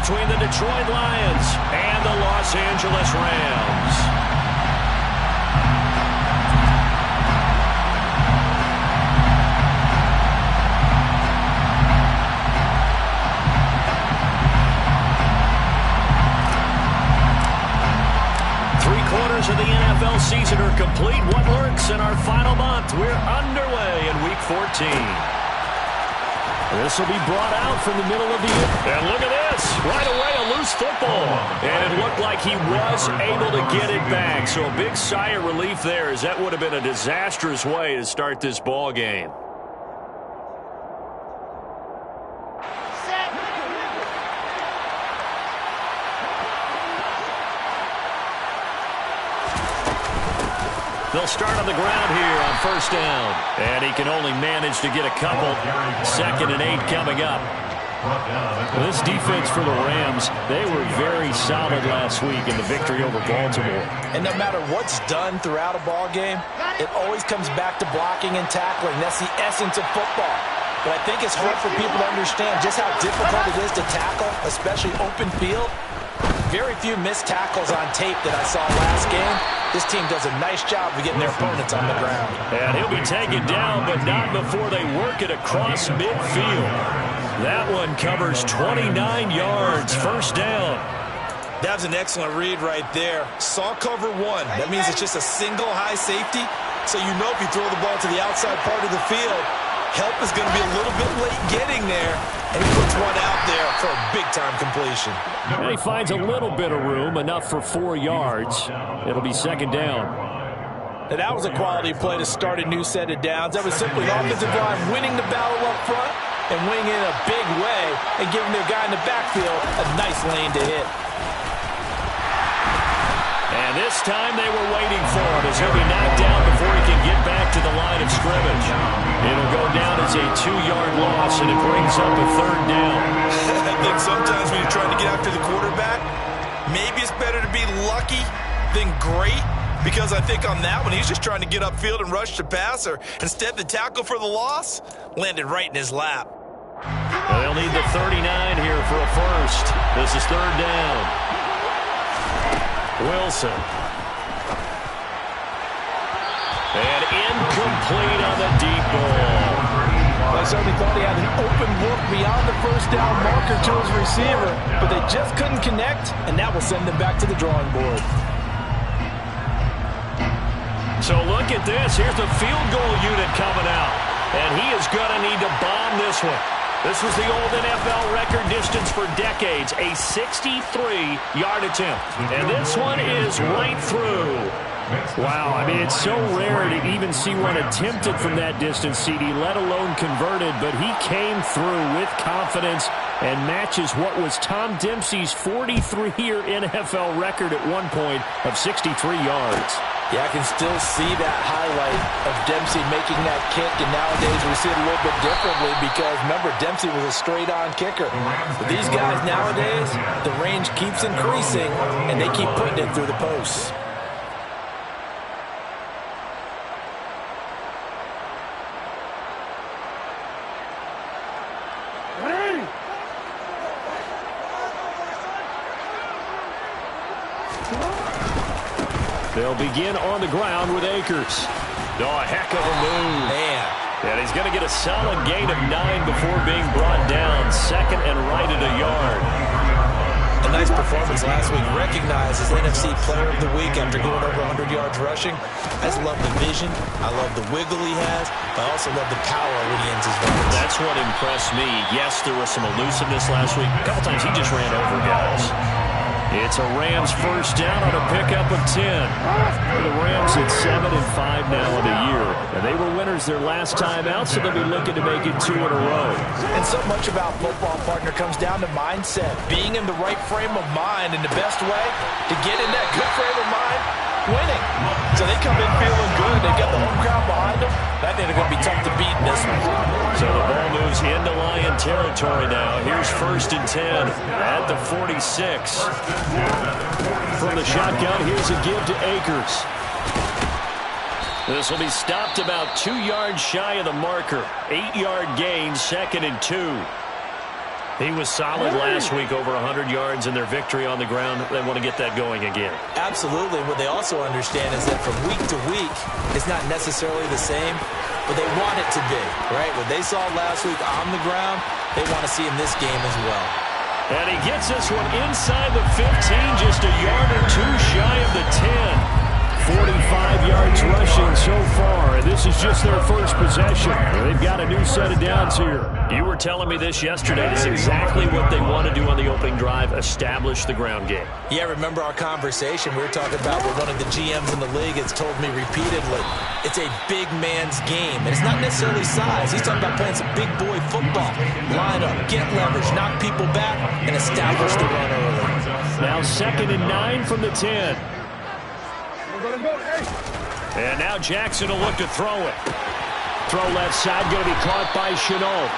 between the Detroit Lions and the Los Angeles Rams. Of the NFL season are complete. What lurks in our final month? We're underway in Week 14. This will be brought out from the middle of the year. And look at this. Right away, a loose football. And it looked like he was able to get it back. So a big sigh of relief there, as that would have been a disastrous way to start this ball game. They'll start on the ground here on first down. And he can only manage to get a couple. 2nd and 8 coming up. This defense for the Rams, they were very solid last week in the victory over Baltimore. And no matter what's done throughout a ball game, it always comes back to blocking and tackling. That's the essence of football. But I think it's hard for people to understand just how difficult it is to tackle, especially open field. Very few missed tackles on tape that I saw last game. This team does a nice job of getting their opponents on the ground. And he'll be taken down, but not before they work it across midfield. That one covers 29 yards. First down. That was an excellent read right there. Saw cover one. That means it's just a single high safety. So you know if you throw the ball to the outside part of the field, help is going to be a little bit late getting there. And he puts one out there for a big-time completion. And he finds a little bit of room, enough for 4 yards. It'll be 2nd down. Now that was a quality play to start a new set of downs. That was simply the offensive line winning the battle up front and winning in a big way and giving their guy in the backfield a nice lane to hit. And this time they were waiting for him as he'll be knocked down before he can get back to the line of scrimmage. It'll go down as a 2-yard loss, and it brings up a 3rd down. I think sometimes when you're trying to get after the quarterback, maybe it's better to be lucky than great, because I think on that one, he's just trying to get upfield and rush the passer. Instead, the tackle for the loss landed right in his lap. Well, they'll need the 39 here for a first. This is 3rd down. Wilson. And incomplete on the deep ball. I certainly thought he had an open look beyond the first down marker to his receiver, but they just couldn't connect, and that will send them back to the drawing board. So look at this. Here's the field goal unit coming out, and he is going to need to bomb this one. This was the old NFL record distance for decades, a 63-yard attempt. And this one is right through. Wow, I mean, it's so rare to even see one attempted from that distance, CD, let alone converted. But he came through with confidence and matches what was Tom Dempsey's 43-year NFL record at one point of 63 yards. Yeah, I can still see that highlight of Dempsey making that kick, and nowadays we see it a little bit differently because, remember, Dempsey was a straight-on kicker. But these guys nowadays, the range keeps increasing, and they keep putting it through the posts. They'll begin on the ground with Akers. Oh, a heck of a move. Man. And he's going to get a solid gain of 9 before being brought down. 2nd and right at a yard. A nice performance last week. Recognized as NFC Player of the Week after going over 100 yards rushing. I just love the vision. I love the wiggle he has. I also love the power when he ends his runs. That's what impressed me. Yes, there was some elusiveness last week. A couple times he just ran over guys. It's a Rams first down on a pickup of 10. The Rams at 7-5 now in the year. And they were winners their last time out, so they'll be looking to make it 2 in a row. And so much about football, partner, comes down to mindset. Being in the right frame of mind, and the best way to get in that good frame of mind, winning. So they come in feeling good. They got the home crowd behind them. I think they're going to be tough to beat in this one. So the ball moves into Lion territory now. Here's 1st and 10 at the 46. From the shotgun, here's a give to Akers. This will be stopped about 2 yards shy of the marker. 8-yard gain, 2nd and 2. He was solid last week, over 100 yards in their victory on the ground. They want to get that going again. Absolutely. What they also understand is that from week to week, it's not necessarily the same, but they want it to be, right? What they saw last week on the ground, they want to see in this game as well. And he gets this one inside the 15, just a yard or two shy of the 10. 45 yards rushing so far, and this is just their first possession. They've got a new set of downs here. You were telling me this yesterday. It's exactly what they want to do on the opening drive, establish the ground game. Yeah, remember our conversation. We were talking about what one of the GMs in the league has told me repeatedly. It's a big man's game, and it's not necessarily size. He's talking about playing some big boy football. Line up, get leverage, knock people back, and establish the run early. Now 2nd and 9 from the 10. And now Jackson will look to throw it. Throw left side, going to be caught by Chenault.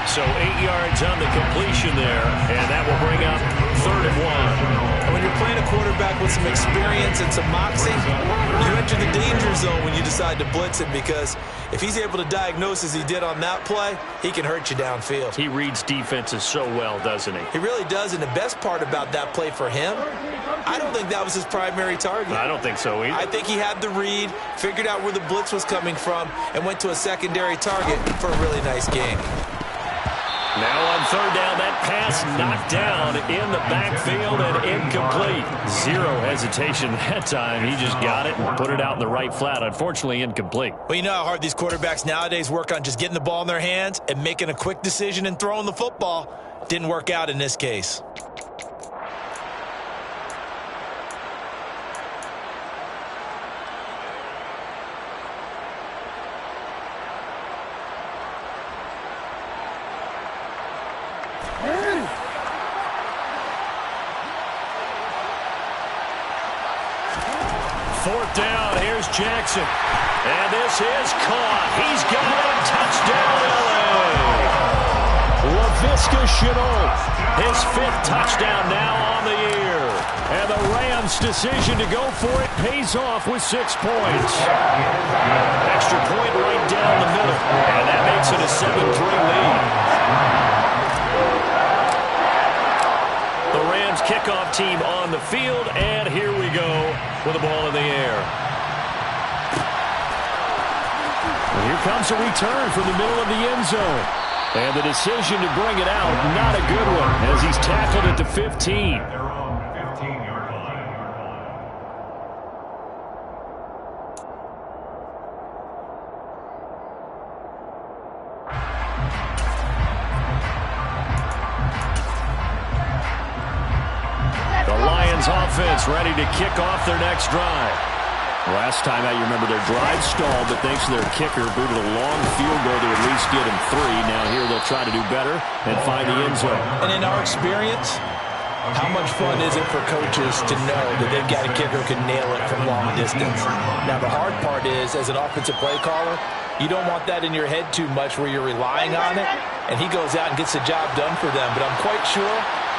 So 8 yards on the completion there, and that will bring up 3rd and 1. And when you're playing a quarterback with some experience and some moxie, you enter the danger zone when you decide to blitz him, because if he's able to diagnose as he did on that play, he can hurt you downfield. He reads defenses so well, doesn't he? He really does, and the best part about that play for him, I don't think that was his primary target. I don't think so either. I think he had the read, figured out where the blitz was coming from, and went to a secondary target for a really nice game. Now on 3rd down, that pass knocked down in the backfield and incomplete. Zero hesitation that time. He just got it and put it out in the right flat. Unfortunately, incomplete. Well, you know how hard these quarterbacks nowadays work on just getting the ball in their hands and making a quick decision and throwing the football. Didn't work out in this case. Fourth down, here's Jackson. And this is caught. He's got it. Touchdown, LA. LaVisca Chenault, his 5th touchdown now on the year. And the Rams' decision to go for it pays off with 6 points. Extra point right down the middle. And that makes it a 7-3 lead. The Rams kickoff team on the field, and here we go with the ball in the air. And here comes a return from the middle of the end zone. And the decision to bring it out, not a good one, as he's tackled at the 15. Offense ready to kick off their next drive. Last time out, you remember their drive stalled, but thanks to their kicker, booted a long field goal to at least get him 3. Now here they'll try to do better and find the end zone. And in our experience, how much fun is it for coaches to know that they've got a kicker who can nail it from long distance? Now the hard part is, as an offensive play caller, you don't want that in your head too much where you're relying on it, and he goes out and gets the job done for them. But I'm quite sure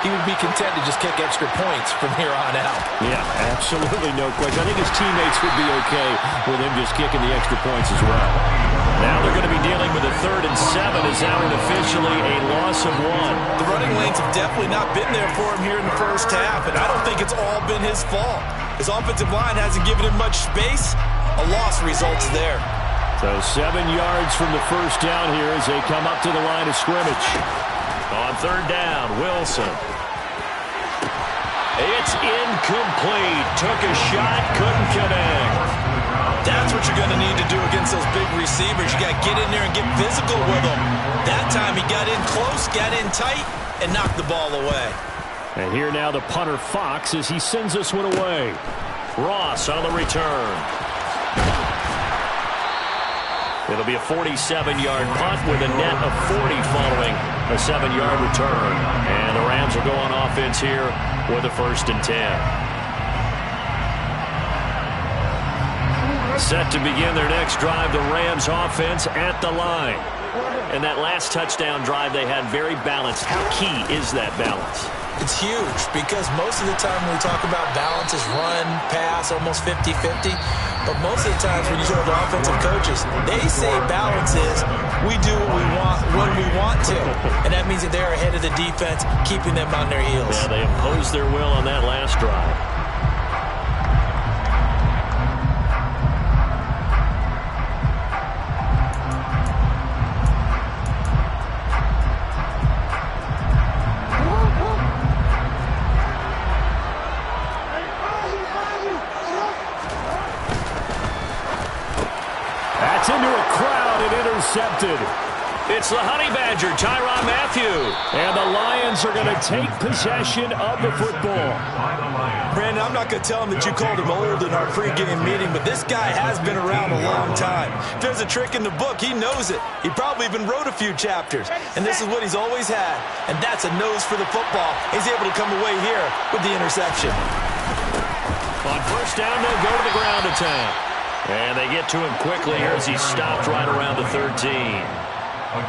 he would be content to just kick extra points from here on out. Yeah, absolutely no question. I think his teammates would be okay with him just kicking the extra points as well. Now they're going to be dealing with a 3rd and 7 as that one officially a loss of 1. The running lanes have definitely not been there for him here in the first half, and I don't think it's all been his fault. His offensive line hasn't given him much space. A loss results there. So 7 yards from the first down here as they come up to the line of scrimmage. On 3rd down, Wilson. It's incomplete. Took a shot, couldn't connect. That's what you're going to need to do against those big receivers. You got to get in there and get physical with them. That time he got in close, got in tight, and knocked the ball away. And here now the punter Fox as he sends this one away. Ross on the return. It'll be a 47-yard punt with a net of 40 following a 7-yard return. And the Rams will go on offense here with a 1st and 10. Set to begin their next drive, the Rams offense at the line. And that last touchdown drive they had very balanced. How key is that balance? It's huge because most of the time when we talk about balance is run, pass, almost 50-50. But most of the times when you talk to offensive coaches, they say balance is we do what we want when we want to. And that means that they're ahead of the defense, keeping them on their heels. Yeah, they imposed their will on that last drive. That's into a crowd and intercepted. It's the Honey Badger, Tyrann Mathieu. And the Lions are going to take possession of the football. Brandon, I'm not going to tell him that you called him old in our pregame meeting, but this guy has been around a long time. If there's a trick in the book, he knows it. He probably even wrote a few chapters. And this is what he's always had. And that's a nose for the football. He's able to come away here with the interception. On first down, they'll go to the ground attack. And they get to him quickly here as he's stopped right around the 13.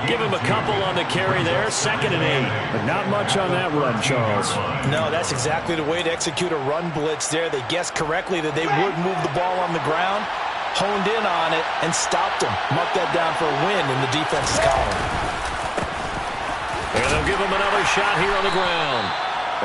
Give him a couple on the carry there, 2nd and 8. But not much on that run, Charles. No, that's exactly the way to execute a run blitz there. They guessed correctly that they would move the ball on the ground, honed in on it, and stopped him. Marked that down for a win in the defense's column. And they'll give him another shot here on the ground.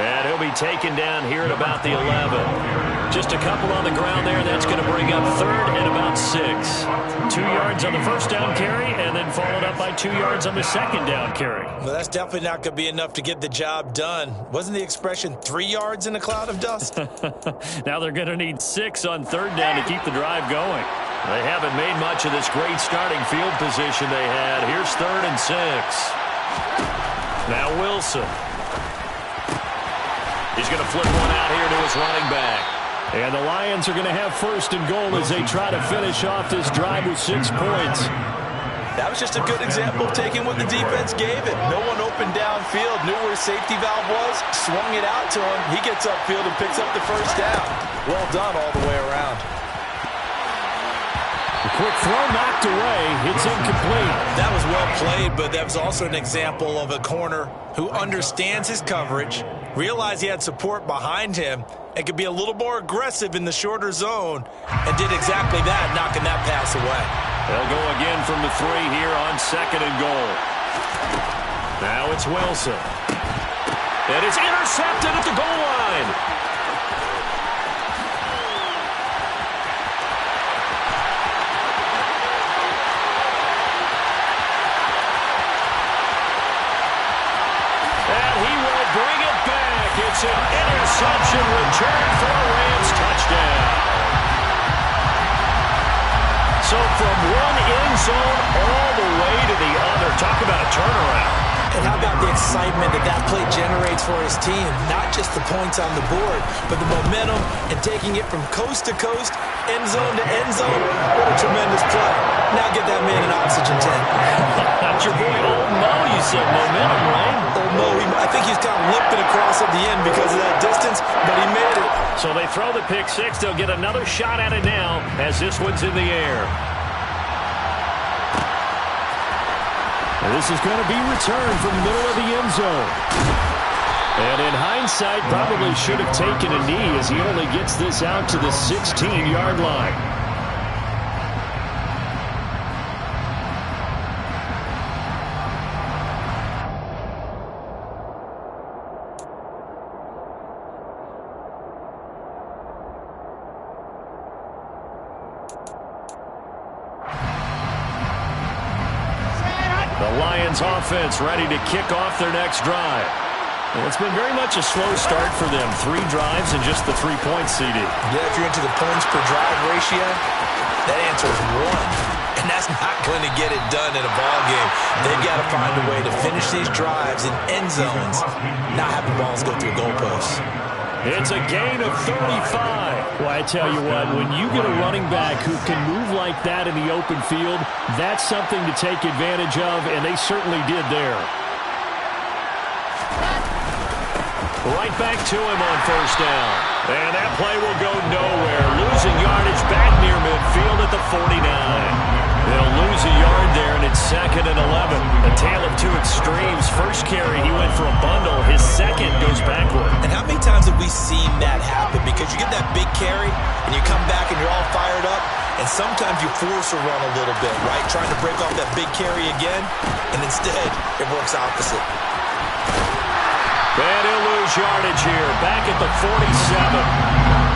And he'll be taken down here at about the 11. Just a couple on the ground there. That's going to bring up 3rd and about 6. 2 yards on the first down carry, and then followed up by 2 yards on the second down carry. Well, that's definitely not going to be enough to get the job done. Wasn't the expression 3 yards in a cloud of dust? Now they're going to need 6 on 3rd down to keep the drive going. They haven't made much of this great starting field position they had. Here's 3rd and 6. Now Wilson. He's going to flip one out here to his running back. And the Lions are going to have 1st and goal as they try to finish off this drive with 6 points. That was just a good example of taking what the defense gave it. No one opened downfield, knew where his safety valve was, swung it out to him. He gets upfield and picks up the first down. Well done all the way around. A quick throw knocked away. It's incomplete. That was well played, but that was also an example of a corner who understands his coverage, realized he had support behind him, and could be a little more aggressive in the shorter zone, and did exactly that, knocking that pass away. They'll go again from the 3 here on 2nd and goal. Now it's Wilson. And it's intercepted at the goal line. It's an interception return for a Rams touchdown. So from one end zone all the way to the other. Talk about a turnaround. And how about the excitement that that play generates for his team? Not just the points on the board, but the momentum and taking it from coast to coast, end zone to end zone. What a tremendous play. Now get that man an oxygen tank. That's your boy Old Mo, you said momentum, right? Old Mo, I think he's kind of limping across at the end because of that distance, but he made it. So they throw the pick 6. They'll get another shot at it now as this one's in the air. And this is going to be returned from the middle of the end zone. And in hindsight, probably should have taken a knee as he only gets this out to the 16-yard line. The Lions offense ready to kick off their next drive. Well, it's been very much a slow start for them. 3 drives and just the 3 points, CD. Yeah, if you're into the points per drive ratio, that answer is 1. And that's not going to get it done in a ball game. They've got to find a way to finish these drives in end zones, not have the balls go through goalposts. It's a gain of 35. Well, I tell you what, when you get a running back who can move like that in the open field, that's something to take advantage of, and they certainly did there. Right back to him on first down. And that play will go nowhere. Losing yardage back near midfield at the 49. They'll lose a yard there, and it's 2nd and 11. A tale of 2 extremes. First carry, he went for a bundle. His second goes backward. And how many times have we seen that happen? because you get that big carry, and you come back and you're all fired up, and sometimes you force a run a little bit, right? Trying to break off that big carry again, and instead it works opposite. And he'll lose yardage here, back at the 47.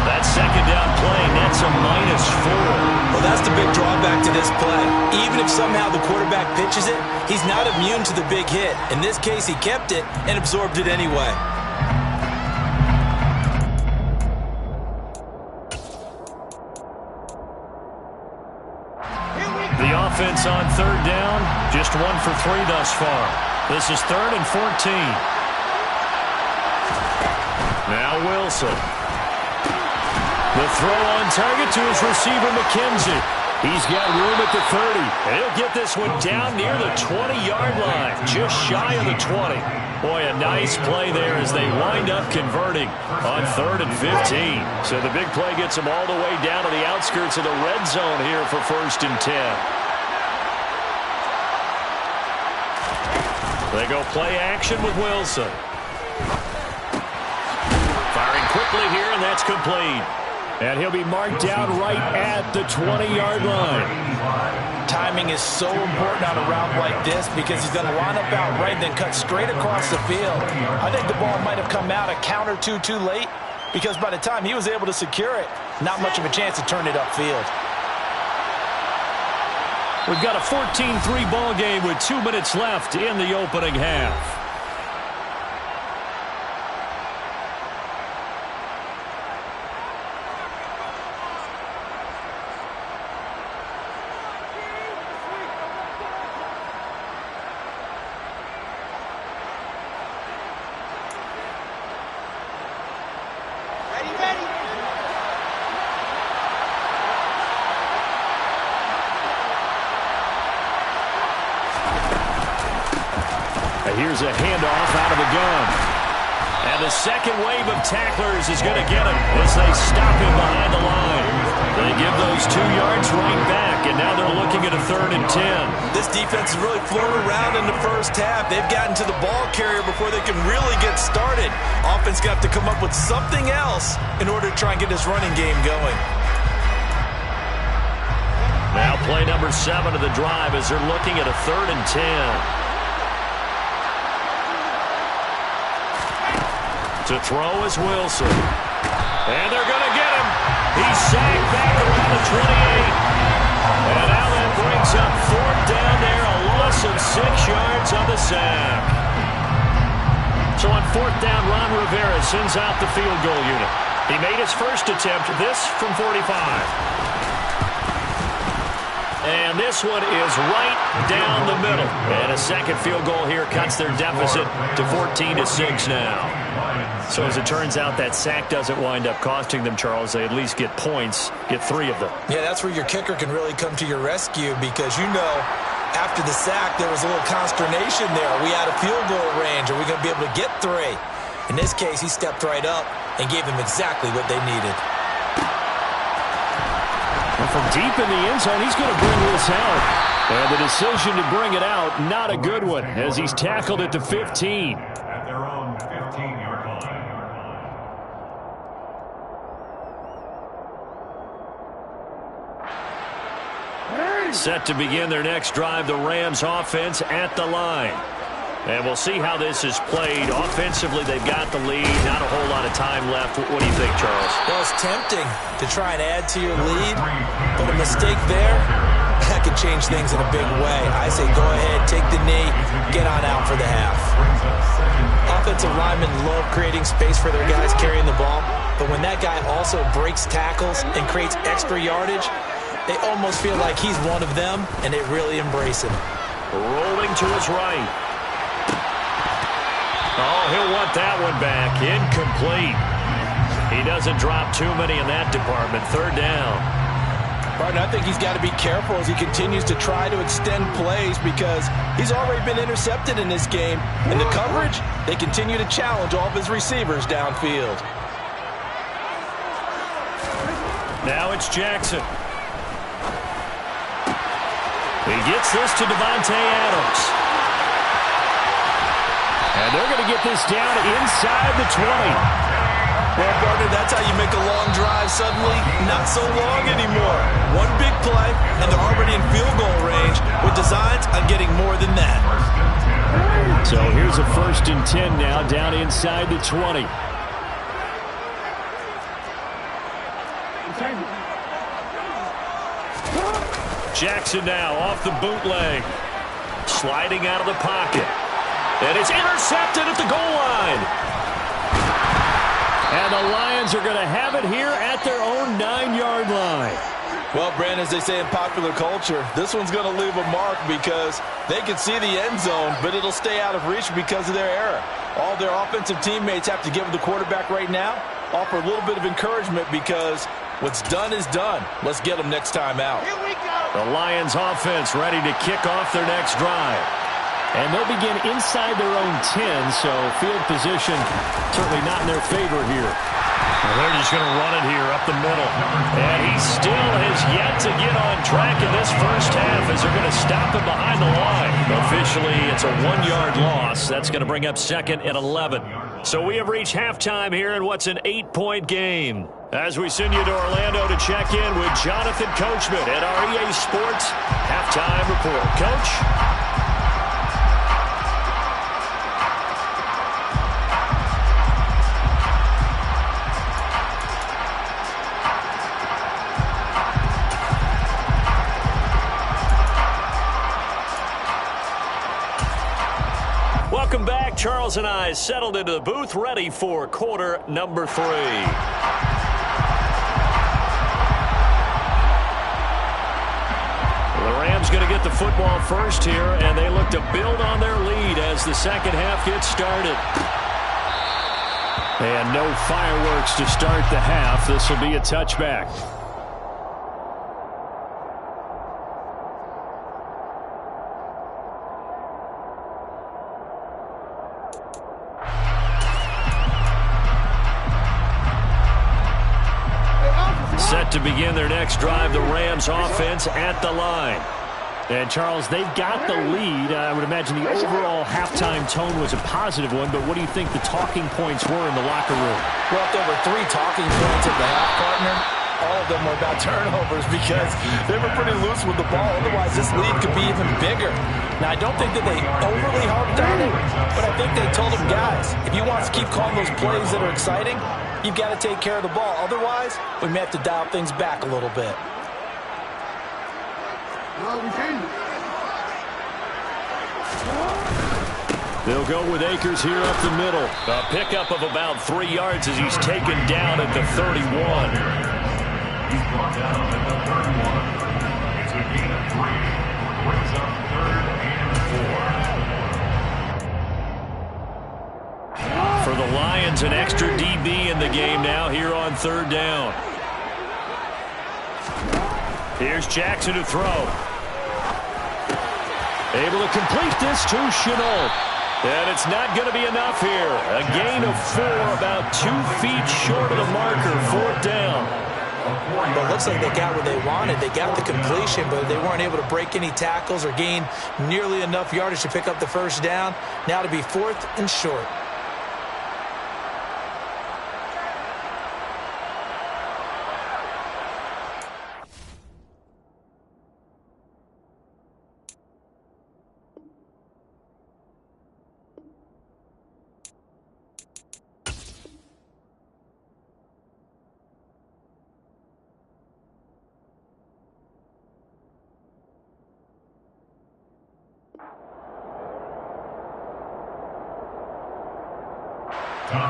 That second down play nets a -4. Well, that's the big drawback to this play. Even if somehow the quarterback pitches it, he's not immune to the big hit. In this case, he kept it and absorbed it anyway. The offense on third down, just 1 for 3 thus far. This is 3rd and 14. Now Wilson. The throw on target to his receiver, McKenzie. He's got room at the 30. And he'll get this one down near the 20-yard line, just shy of the 20. Boy, a nice play there as they wind up converting on 3rd and 15. So the big play gets them all the way down to the outskirts of the red zone here for 1st and 10. They go play action with Wilson. Firing quickly here, and that's complete. And he'll be marked down right at the 20-yard line. Timing is so important on a route like this because he's going to line up out right and then cut straight across the field. I think the ball might have come out a count or two too late because by the time he was able to secure it, not much of a chance to turn it upfield. We've got a 14-3 ball game with 2 minutes left in the opening half. Here's a handoff out of the gun. And the second wave of tacklers is going to get him as they stop him behind the line. They give those 2 yards right back, and now they're looking at a 3rd and 10. This defense has really flown around in the first half. They've gotten to the ball carrier before they can really get started. Offense got to come up with something else in order to try and get this running game going. Now play number 7 of the drive as they're looking at a 3rd and 10. To throw is Wilson. And they're going to get him. He's sacked back around the 28. And now that brings up 4th down there, a loss of 6 yards on the sack. So on 4th down, Ron Rivera sends out the field goal unit. He made his first attempt, this from 45. And this one is right down the middle. And a second field goal here cuts their deficit to 14-6 now. So as it turns out, that sack doesn't wind up costing them, Charles. They at least get points, get 3 of them. Yeah, that's where your kicker can really come to your rescue because, you know, after the sack, there was a little consternation there. Are we out of field goal range? Are we going to be able to get 3? In this case, he stepped right up and gave them exactly what they needed. And from deep in the end zone, he's going to bring this out. And the decision to bring it out, not a good one, as he's tackled it to 15. At their own 15-yard line. Set to begin their next drive, the Rams offense at the line. And we'll see how this is played. Offensively, they've got the lead. Not a whole lot of time left. What do you think, Charles? Well, it's tempting to try and add to your lead, but a mistake there, that could change things in a big way. I say go ahead, take the knee, get on out for the half. Offensive linemen love creating space for their guys carrying the ball, but when that guy also breaks tackles and creates extra yardage, they almost feel like he's one of them, and they really embrace him. Rolling to his right. Oh, he'll want that one back. Incomplete. He doesn't drop too many in that department. 3rd down. Right, I think he's got to be careful as he continues to try to extend plays because he's already been intercepted in this game. And the coverage, they continue to challenge all of his receivers downfield. Now it's Jackson. He gets this to Devontae Adams. And they're going to get this down inside the 20. Well, partner, that's how you make a long drive suddenly not so long anymore. One big play, and they're already in field goal range with designs on getting more than that. So here's a 1st and 10 now, down inside the 20. Jackson now off the bootleg. Sliding out of the pocket. And it's intercepted at the goal line. And the Lions are going to have it here at their own 9-yard line. Well, Brandon, as they say in popular culture, this one's going to leave a mark because they can see the end zone, but it'll stay out of reach because of their error. All their offensive teammates have to give the quarterback right now, offer a little bit of encouragement because what's done is done. Let's get them next time out. Here we go. The Lions offense ready to kick off their next drive. And they'll begin inside their own 10, so field position certainly not in their favor here. Well, they're just going to run it here up the middle. And he still has yet to get on track in this first half as they're going to stop him behind the line. Officially, it's a 1-yard loss. That's going to bring up 2nd and 11. So we have reached halftime here in what's an 8-point game. As we send you to Orlando to check in with Jonathan Coachman at our EA Sports Halftime Report. Coach? Welcome back. Charles and I settled into the booth, ready for quarter number 3. The Rams going to get the football first here, and they look to build on their lead as the second half gets started. And no fireworks to start the half. This will be a touchback. Set to begin their next drive, the Rams offense at the line. And, Charles, they've got the lead. I would imagine the overall halftime tone was a positive one, but what do you think the talking points were in the locker room? Well, if there were 3 talking points at the half, partner, all of them were about turnovers because they were pretty loose with the ball. Otherwise, this lead could be even bigger. Now, I don't think that they overly harped on it, but I think they told them, guys, if you want us to keep calling those plays that are exciting, you've got to take care of the ball. Otherwise, we may have to dial things back a little bit. They'll go with Akers here up the middle. A pickup of about 3 yards as he's taken down at the 31. He's brought down at the 31. It's a gain of 3. Brings up 3rd and 4. For the Lions, an extra DB in the game now here on 3rd down. Here's Jackson to throw. Able to complete this to Chenault. And it's not going to be enough here. A gain of 4, about 2 feet short of the marker, 4th down. But it looks like they got what they wanted. They got the completion, but they weren't able to break any tackles or gain nearly enough yardage to pick up the first down. Now to be 4th and short.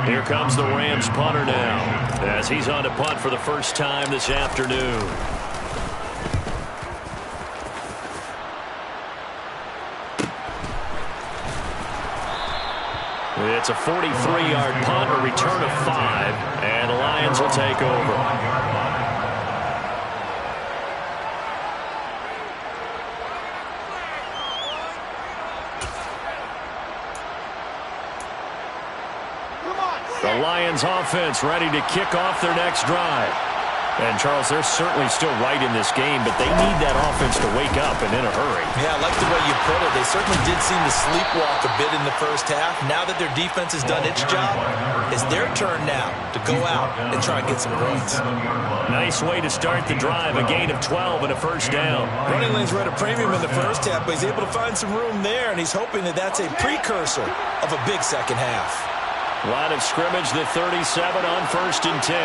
Here comes the Rams punter now as he's on to punt for the first time this afternoon. It's a 43-yard punt, a return of 5, and the Lions will take over. The Lions offense ready to kick off their next drive. And, Charles, they're certainly still right in this game, but they need that offense to wake up and in a hurry. Yeah, I like the way you put it. They certainly did seem to sleepwalk a bit in the first half. Now that their defense has done its job, it's their turn now to go out and try and get some points. Nice way to start the drive, a gain of 12 and a first down. Running lanes were at a premium in the first half, but he's able to find some room there, and he's hoping that that's a precursor of a big second half. Line of scrimmage, the 37 on 1st and 10.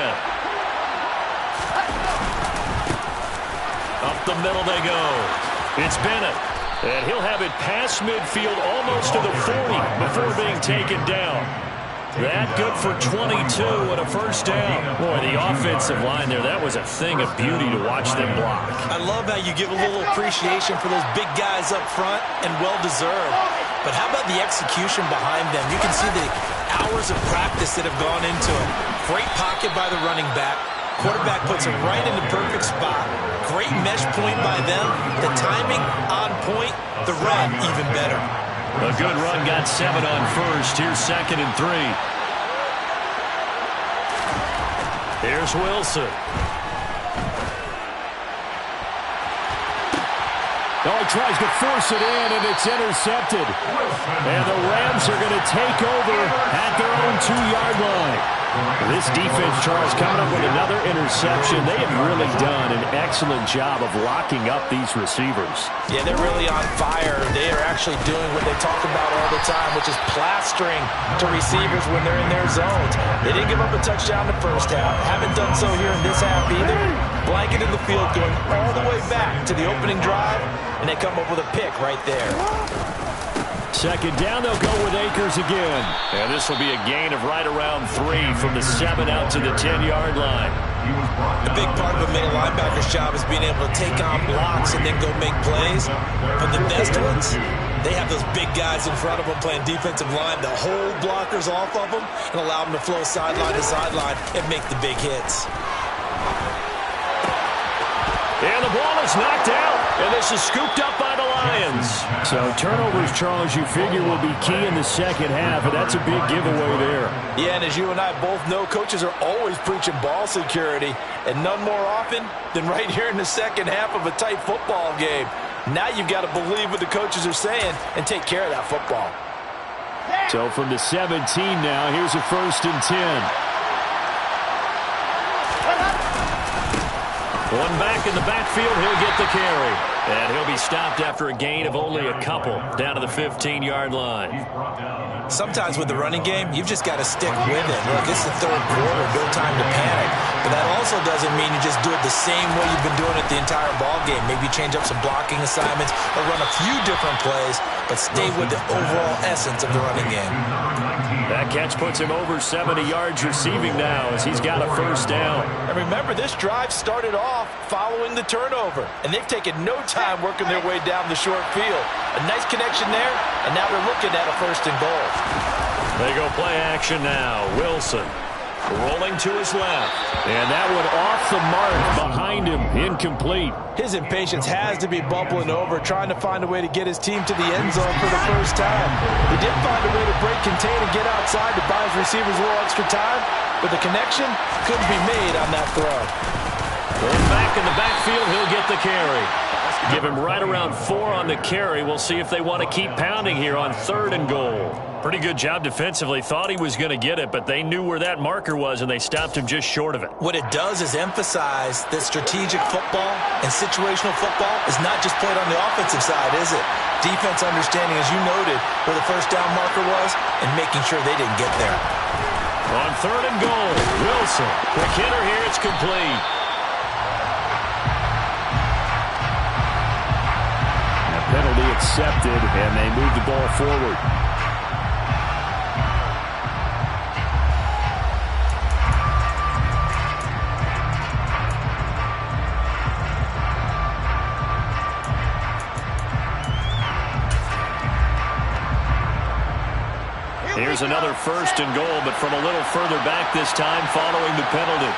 Up the middle they go. It's Bennett. And he'll have it past midfield almost to the 40 before being taken down. That good for 22 and a first down. Boy, the offensive line there, that was a thing of beauty to watch them block. I love how you give a little appreciation for those big guys up front, and well-deserved. But how about the execution behind them? You can see the hours of practice that have gone into it. Great pocket by the running back. Quarterback puts it right in the perfect spot. Great mesh point by them. The timing on point. The run even better. A good run got 7 on 1st. Here's 2nd and 3. Here's Wilson. Oh, he tries to force it in, and it's intercepted. And the Rams are going to take over at their own 2-yard line. This defense, Charles, coming up with another interception. They have really done an excellent job of locking up these receivers. Yeah, they're really on fire. They are actually doing what they talk about all the time, which is plastering to receivers when they're in their zones. They didn't give up a touchdown in the first half. Haven't done so here in this half either. Blanketed the field, going all the way back to the opening drive, and they come up with a pick right there. 2nd down, they'll go with Akers again. And this will be a gain of right around 3 from the 7 out to the 10-yard line. A big part of a middle linebacker's job is being able to take on blocks and then go make plays. But the best ones, they have those big guys in front of them playing defensive line to hold blockers off of them and allow them to flow sideline to sideline and make the big hits. And the ball is knocked out, and this is scooped up by the Lions. So turnovers, Charles, you figure will be key in the second half, and that's a big giveaway there. Yeah, and as you and I both know, coaches are always preaching ball security, and none more often than right here in the second half of a tight football game. Now you've got to believe what the coaches are saying and take care of that football. So from the 17 now, here's a 1st and 10. One back in the backfield, he'll get the carry. And he'll be stopped after a gain of only a couple down to the 15-yard line. Sometimes with the running game, you've just got to stick with it. Look, it's the 3rd quarter, no time to panic. But that also doesn't mean you just do it the same way you've been doing it the entire ball game. Maybe change up some blocking assignments or run a few different plays, but stay with the overall essence of the running game. That catch puts him over 70 yards receiving now as he's got a first down. And remember, this drive started off following the turnover, and they've taken no time working their way down the short field. A nice connection there, and now they're looking at a 1st and goal. They go play action now. Wilson rolling to his left. And that one off the mark behind him, incomplete. His impatience has to be bubbling over, trying to find a way to get his team to the end zone for the first time. He did find a way to break, contain, and get outside to buy his receivers a little extra time, but the connection couldn't be made on that throw. Going back in the backfield, he'll get the carry. Give him right around 4 on the carry. We'll see if they want to keep pounding here on 3rd and goal. Pretty good job defensively. Thought he was going to get it, but they knew where that marker was, and they stopped him just short of it. What it does is emphasize that strategic football and situational football is not just played on the offensive side, is it? Defense understanding, as you noted, where the first down marker was and making sure they didn't get there. On 3rd and goal, Wilson. Quick hitter here, it's complete. Penalty accepted, and they move the ball forward. Here's another 1st and goal, but from a little further back this time following the penalty.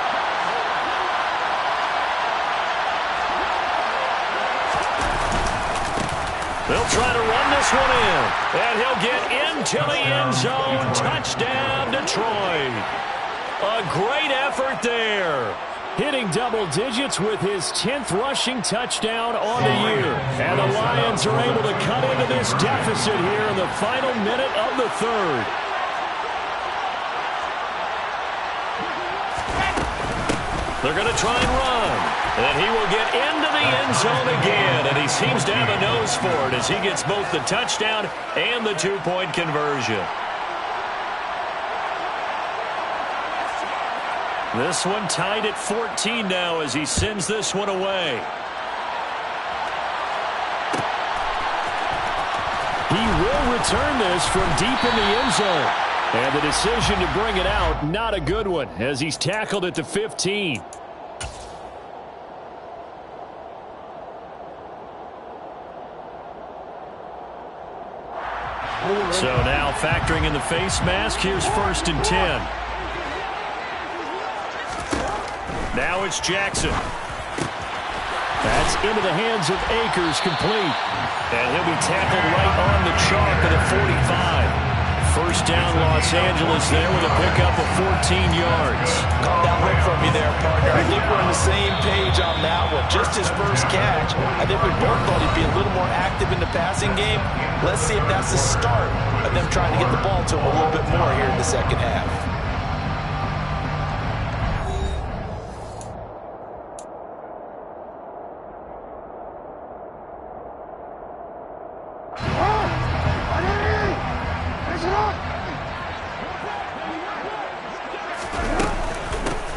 They'll try to run this one in, and he'll get into the end zone. Touchdown, Detroit. A great effort there. Hitting double digits with his 10th rushing touchdown on the year. And the Lions are able to cut into this deficit here in the final minute of the third. They're going to try and run. And he will get into the end zone again. And he seems to have a nose for it as he gets both the touchdown and the two-point conversion. This one tied at 14 now as he sends this one away. He will return this from deep in the end zone. And the decision to bring it out, not a good one, as he's tackled at the 15. So now factoring in the face mask, here's 1st and 10. Now it's Jackson. That's into the hands of Akers, complete. And he'll be tackled right on the chalk of the 45. First down, Los Angeles there with a pickup of 14 yards. Caught that look from me there, partner. I think we're on the same page on that one. Just his first catch. I think we both thought he'd be a little more active in the passing game. Let's see if that's the start of them trying to get the ball to him a little bit more here in the second half.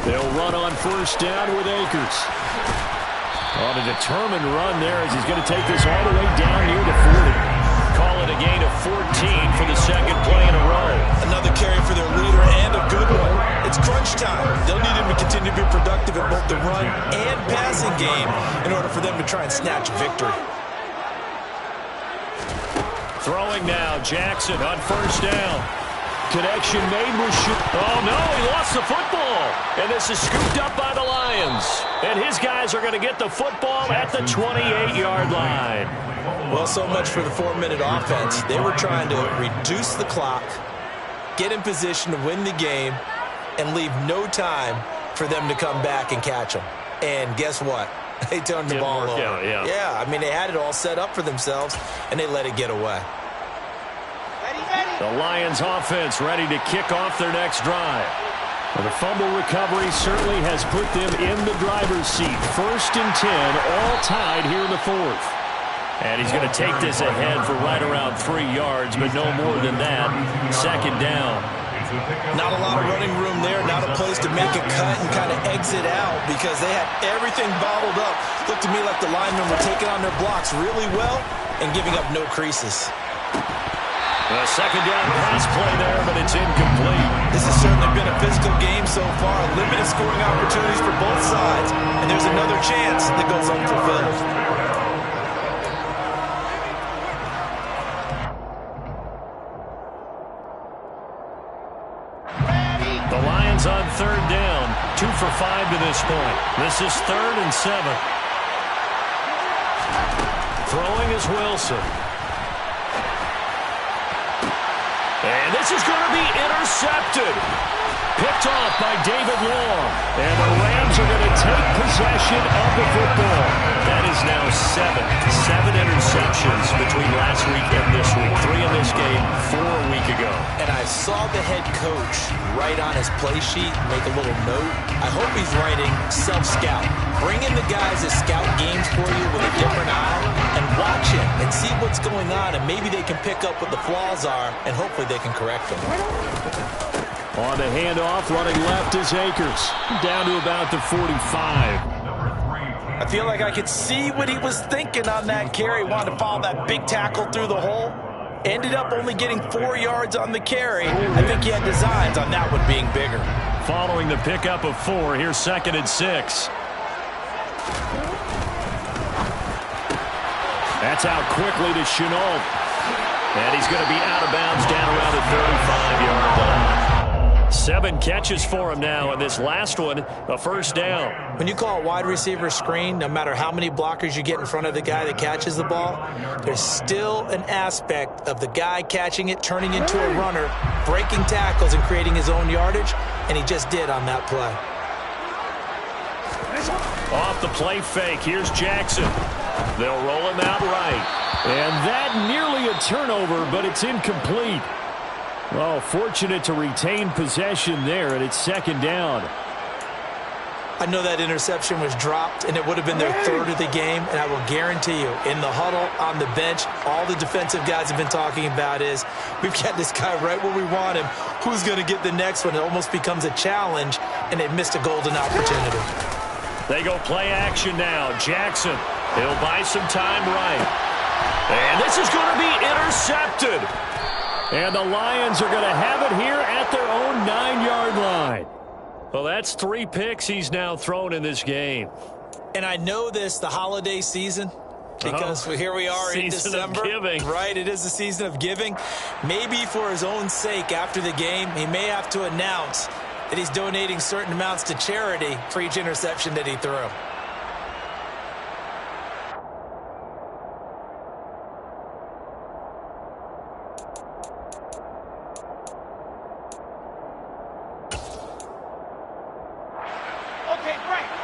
They'll run on first down with Akers. On a determined run there as he's going to take this all the way down near the 40. Call it a gain of 14 for the second play in a row. Another carry for their leader and a good one. It's crunch time. They'll need him to continue to be productive in both the run and passing game in order for them to try and snatch a victory. Throwing now, Jackson on first down. Connection made with oh no, he lost the football. And this is scooped up by the Lions. And his guys are going to get the football at the 28-yard line. Well, so much for the 4-minute offense. They were trying to reduce the clock, get in position to win the game, and leave no time for them to come back and catch them. And guess what? They turned the ball over. Yeah, I mean, they had it all set up for themselves, and they let it get away. The Lions offense ready to kick off their next drive. Well, the fumble recovery certainly has put them in the driver's seat. 1st and 10, all tied here in the 4th. And he's going to take this ahead for right around 3 yards, but no more than that. 2nd down. Not a lot of running room there, not a place to make a cut and kind of exit out because they had everything bottled up. Looked to me like the linemen were taking on their blocks really well and giving up no creases. A second down pass play there, but it's incomplete. This has certainly been a physical game so far. Limited scoring opportunities for both sides. And there's another chance that goes unfulfilled. The Lions on 3rd down. 2 for 5 to this point. This is 3rd and 7. Throwing is Wilson. And this is going to be intercepted. Picked off by David Long. And the Rams are going to take possession of the football. That is now 7 interceptions between last week and this week. 3 in this game, 4 a week ago. And I saw the head coach write on his play sheet, make a little note. I hope he's writing self-scout. Bring in the guys that scout games for you with a different eye and watch it and see what's going on, and maybe they can pick up what the flaws are, and hopefully they can correct them. On the handoff, running left is Akers. Down to about the 45. I feel like I could see what he was thinking on that carry. Wanted to follow that big tackle through the hole. Ended up only getting 4 yards on the carry. I think he had designs on that one being bigger. Following the pickup of 4, here's 2nd and 6. That's out quickly to Chenault. And he's going to be out of bounds down around the 35-yard line. 7 catches for him now, and this last one, a first down. When you call a wide receiver screen, no matter how many blockers you get in front of the guy that catches the ball, there's still an aspect of the guy catching it, turning into a runner, breaking tackles and creating his own yardage, and he just did on that play. Off the play fake, here's Jackson. They'll roll him out right. And that nearly a turnover, but it's incomplete. Well, fortunate to retain possession there, and it's second down. I know that interception was dropped, and it would have been their third of the game, and I will guarantee you, in the huddle, on the bench, all the defensive guys have been talking about is, we've got this guy right where we want him. Who's going to get the next one? It almost becomes a challenge, and they missed a golden opportunity. They go play action now. Jackson, he'll buy some time right. And this is going to be intercepted. And the Lions are going to have it here at their own 9-yard line. Well, that's 3 picks he's now thrown in this game. And I know this, the holiday season, because here we are in December. Season of giving. Right, it is the season of giving. Maybe for his own sake after the game, he may have to announce that he's donating certain amounts to charity for each interception that he threw.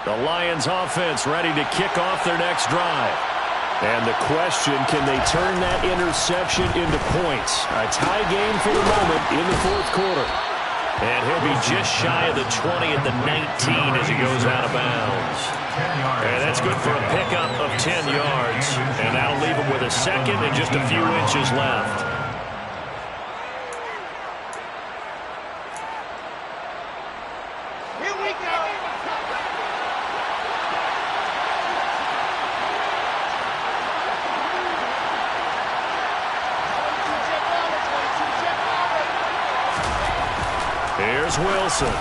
The Lions offense ready to kick off their next drive. And the question, can they turn that interception into points? A tie game for the moment in the fourth quarter. And he'll be just shy of the 20 at the 19 as he goes out of bounds. And that's good for a pickup of 10 yards. And that'll leave him with a second and just a few inches left. Here's Wilson.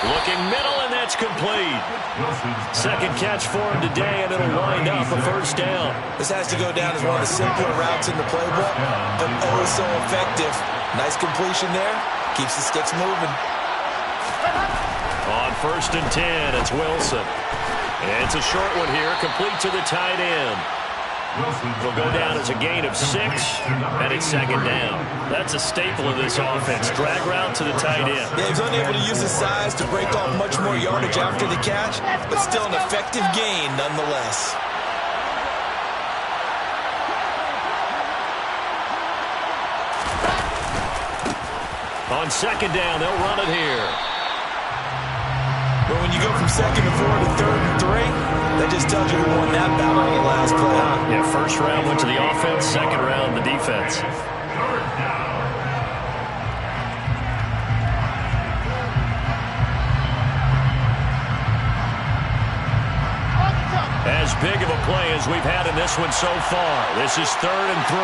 Looking middle, and that's complete. Second catch for him today, and it'll wind up a first down. This has to go down as one of the simpler routes in the playbook, but oh so effective. Nice completion there. Keeps the sticks moving. On 1st and 10, it's Wilson. And it's a short one here, complete to the tight end. Will go down as a gain of 6, and it's second down. That's a staple of this offense. Drag route to the tight end. Yeah, he's unable to use his size to break off much more yardage after the catch, but still an effective gain nonetheless. On second down, they'll run it here. But when you go from 2nd to 4 to 3rd and 3, that just tells you who won that battle on the last play. Yeah, first round went to the offense, second round the defense. As big of a play as we've had in this one so far. This is 3rd and 3.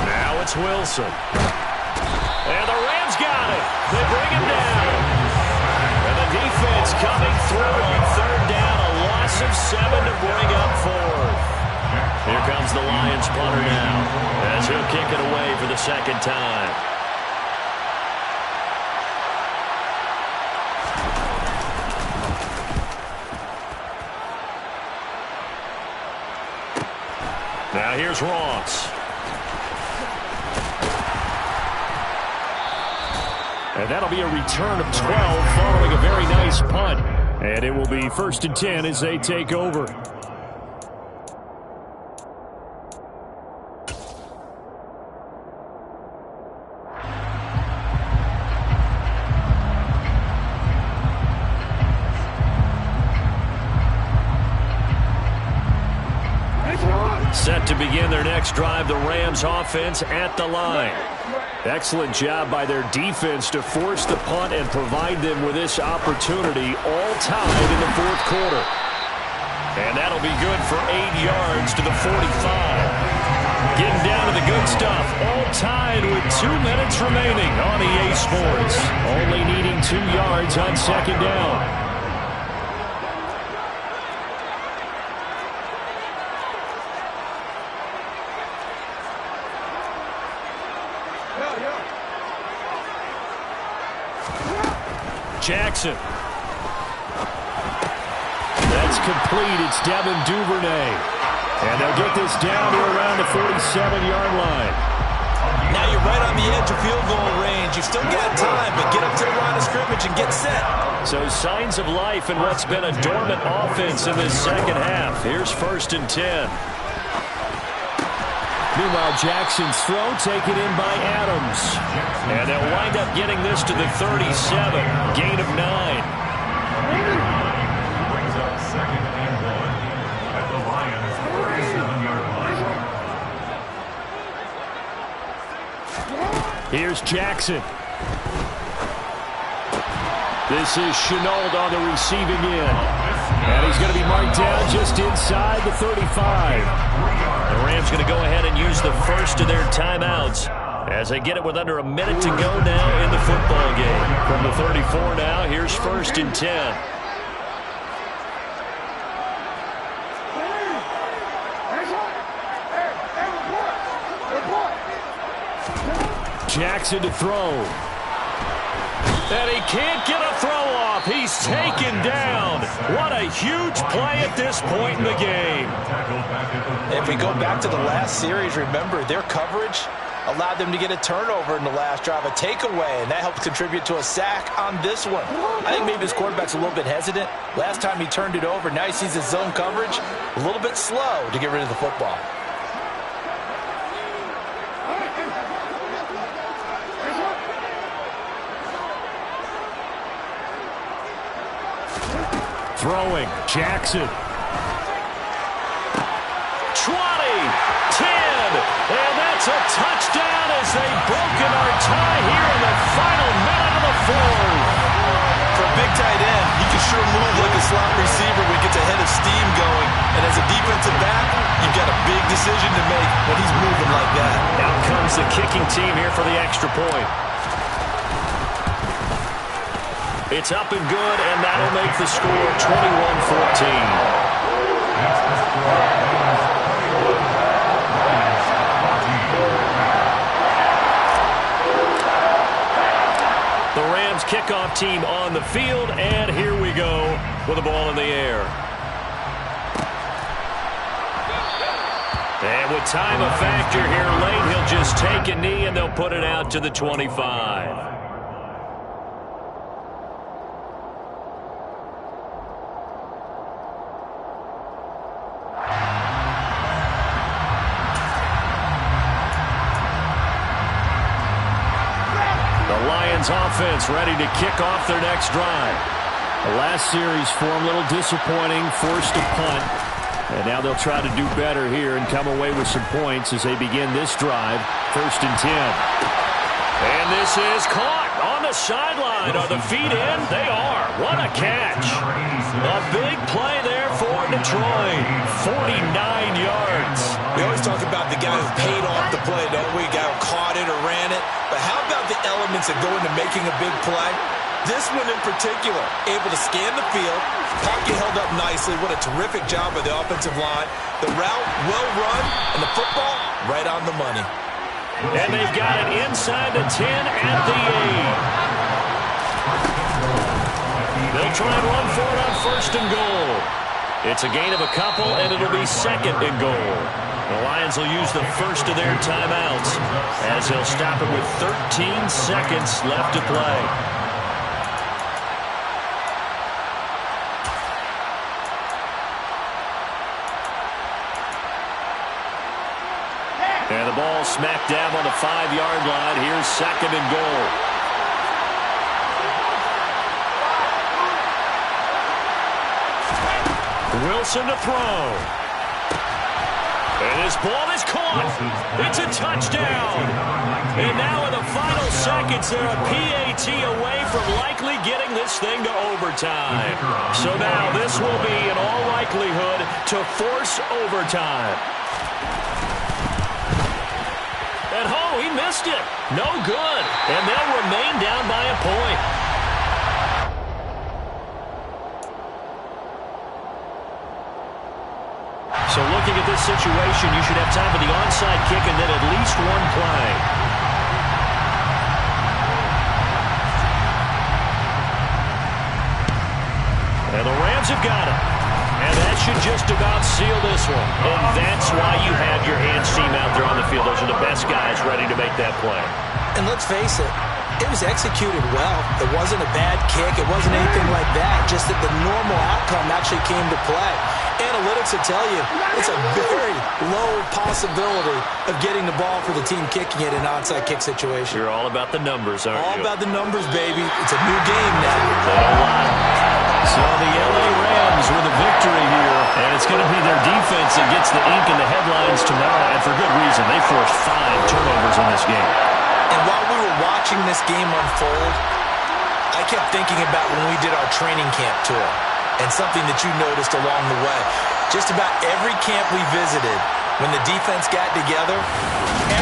Now it's Wilson. And the Rams got it. They bring him down. And the defense coming through on 3rd down. A loss of 7 to bring up 4th. Here comes the Lions punter now as he'll kick it away for the second time. Now here's Ross. And that'll be a return of 12 following a very nice punt. And it will be 1st and 10 as they take over. Set to begin their next drive, the Rams offense at the line. Excellent job by their defense to force the punt and provide them with this opportunity, all tied in the fourth quarter. And that'll be good for 8 yards to the 45. Getting down to the good stuff, all tied with 2 minutes remaining on EA Sports. Only needing 2 yards on second down. Jackson. That's complete. It's Devin Duvernay. And they'll get this down to around the 47-yard line. Now you're right on the edge of field goal range. You've still got time, but get up to the line of set. So signs of life in what's been a dormant offense in this second half. Here's 1st and 10. Meanwhile, Jackson's throw taken in by Adams. And they'll wind up getting this to the 37. Gain of 9. Brings up 2nd and 1 at the Lions' 37-yard line. Here's Jackson. This is Chenault on the receiving end. And he's going to be marked down just inside the 35. The Rams going to go ahead and use the first of their timeouts as they get it with under a minute to go now in the football game. From the 34 now, here's 1st and 10. Jackson to throw. And he can't get a throw off. He's taken down. What a huge play at this point in the game. If we go back to the last series, remember, their coverage allowed them to get a turnover in the last drive, a takeaway, and that helped contribute to a sack on this one. I think maybe his quarterback's a little bit hesitant. Last time he turned it over, now he sees his zone coverage a little bit slow to get rid of the football. Throwing, Jackson. 20, 10, and that's a touchdown as they've broken our tie here in the final minute of the fourth. For a big tight end, he can sure move like a slot receiver when he gets a head of steam going. And as a defensive back, you've got a big decision to make when he's moving like that. Out comes the kicking team here for the extra point. It's up and good, and that'll make the score 21-14. The Rams kickoff team on the field, and here we go with the ball in the air. And with time a factor here late, he'll just take a knee, and they'll put it out to the 25. Offense ready to kick off their next drive. The last series form a little disappointing, forced a punt. And now they'll try to do better here and come away with some points as they begin this drive. 1st and 10. And this is caught on the sideline. Are the feet in? They are. What a catch. A big play there for Detroit. 49 yards. We always talk about the guy who paid off the play, don't we? Guy who caught it or ran it. But how about the elements that go into making a big play? This one in particular, able to scan the field, pocket held up nicely. What a terrific job by the offensive line. The route, well run, and the football, right on the money. And they've got it inside the 10 at the 8. They'll try and run for it on 1st and goal. It's a gain of a couple, and it'll be 2nd and goal. The Lions will use the first of their timeouts as they'll stop it with 13 seconds left to play. And the ball smacked down on the 5-yard line. Here's 2nd and goal. Wilson to throw. And this ball is caught. It's a touchdown. And now in the final seconds, they're a PAT away from likely getting this thing to overtime. So now this will be, in all likelihood, to force overtime. And he missed it. No good. And they'll remain down by a point. So looking at this situation, you should have time for the onside kick and then at least one play. And the Rams have got it. And that should just about seal this one. And that's why you have your hands team out there on the field. Those are the best guys ready to make that play. And let's face it, It was executed well. It wasn't a bad kick. It wasn't anything like that. Just that the normal outcome actually came to play. Analytics will tell you it's a very low possibility of getting the ball for the team kicking it in an onside kick situation. You're all about the numbers, aren't you? All about the numbers, baby. It's a new game now. So the LA Rams with a victory here, and it's going to be their defense that gets the ink in the headlines tomorrow, and for good reason. They forced 5 turnovers in this game. And while we were watching this game unfold, I kept thinking about when we did our training camp tour and something that you noticed along the way. Just about every camp we visited, when the defense got together,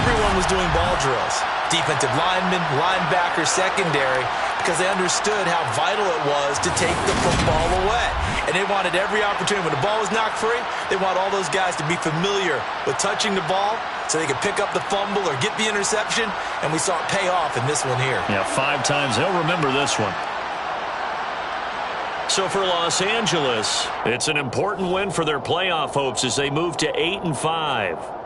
everyone was doing ball drills. Defensive linemen, linebackers, secondary, because they understood how vital it was to take the football away. And they wanted every opportunity. When the ball was knocked free, they want all those guys to be familiar with touching the ball so they could pick up the fumble or get the interception, and we saw it pay off in this one here. Yeah, 5 times. They'll remember this one. So for Los Angeles, it's an important win for their playoff hopes as they move to 8-5.